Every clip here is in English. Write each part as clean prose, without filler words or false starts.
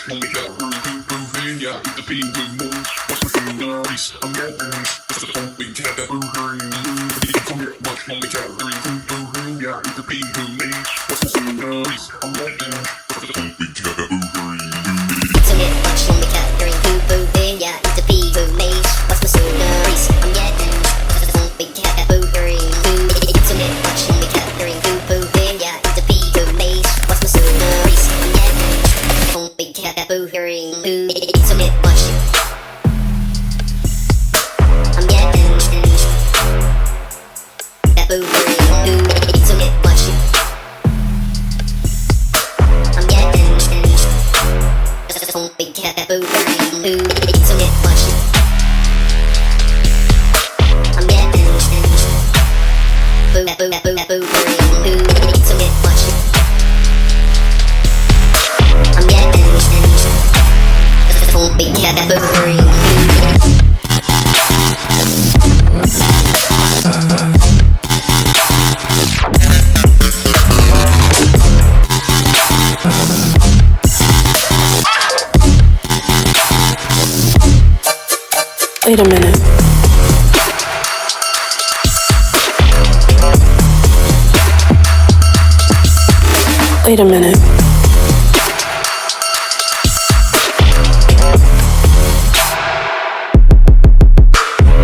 when we got moving, yeah, the people move. Watch my sceneries, I'm getting just a phone, we got that moving. You come here, watch when we got moving, yeah, the people move. Watch my sceneries, I'm getting just a phone, we got that moving. So get watch when we got moving, yeah, the people move. Watch my sceneries, I'm getting just a phone, we got that moving. So get watch when we got moving, yeah, the people move. Watch my sceneries, I'm getting phone, we got that moving. So get watch. I'm getting that moving. So get watch. I'm getting just a phone, we got that moving. So get watch. I'm getting that moving. So get watch. I'm getting just a phone, we got that moving. Wait a minute. Wait a minute.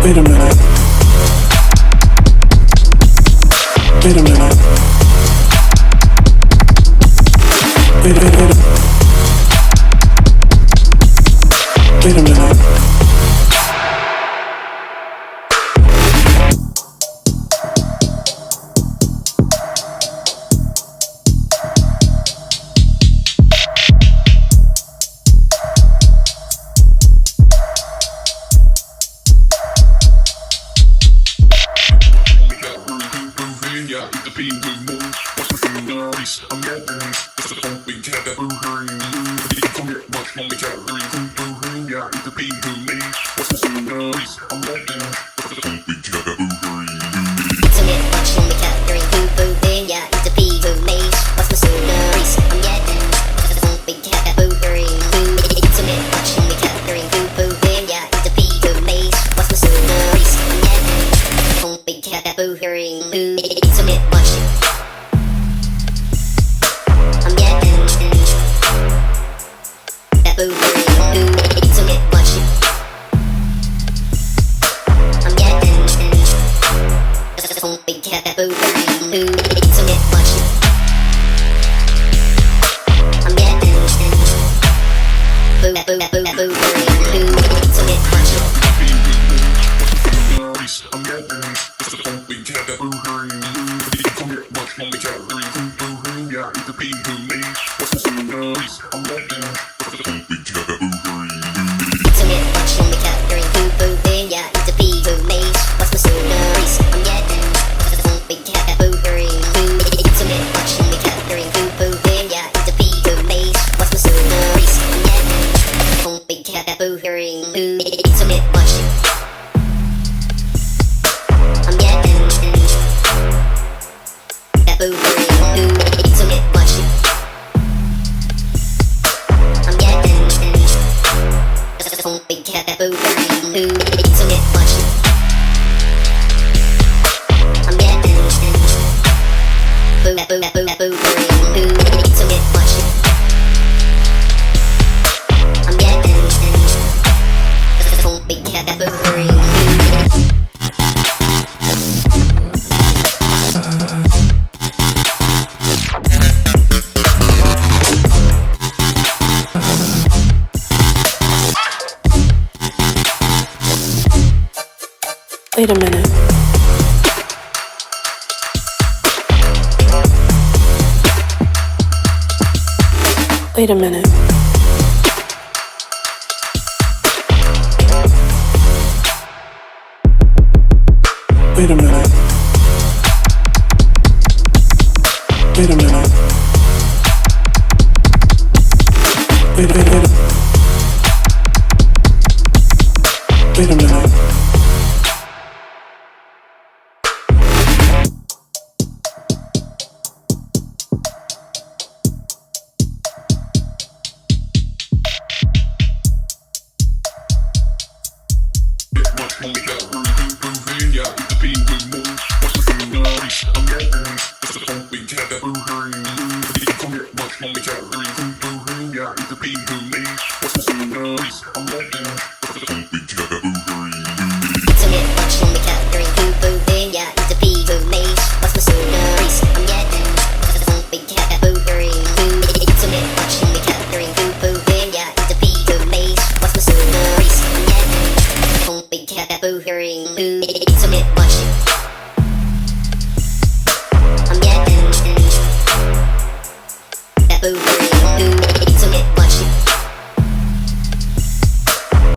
Wait a minute. Wait a minute. Wait a minute. Wait a minute. Yeah, the people move. Watch my sceneries, I'm getting just a phone, we got that moving. You come here, watch when we got moving. Yeah, the people move. Watch my sceneries, I'm getting just a phone, we got that moving. So get watch when we got moving. Yeah, the people move. Watch my sceneries, I'm getting just a phone, we got that moving. So get watch when we got moving. Yeah, the people move. Watch my sceneries, I'm getting just a phone, we got that moving. So get watch. I'm getting that moving. So get watch. I'm getting just a phone, we got that moving. So get watch. I'm getting that moving. So get watch. I'm getting just a phone, we got that moving. Come here, watch when we got moving. Yeah, the people move. Watch my sceneries, I'm getting just a phone, we got that moving. So get watch when we got moving. Yeah, the people move. Watch my sceneries, I'm getting just a phone, we got that moving. So get watch when we got moving. Yeah, the people move. Watch my sceneries, I'm getting just a phone, we got that moving. So get watch. I'm getting that moving. So get watch. I'm getting just a phone, we got that moving. So get watch. I'm getting that moving. So get watch. I'm getting just a phone, we got that moving. Wait a minute. Wait a minute. Wait a minute. Wait a minute. Wait a minute. Wait a minute. homie calories. Moving, yeah, eat the bean with moves. What's the food nice? I'm getting. That's the funk we had that boohoo. But you can't get much homie calories. Moving, yeah, eat the bean with me. What's the food nice? I'm getting.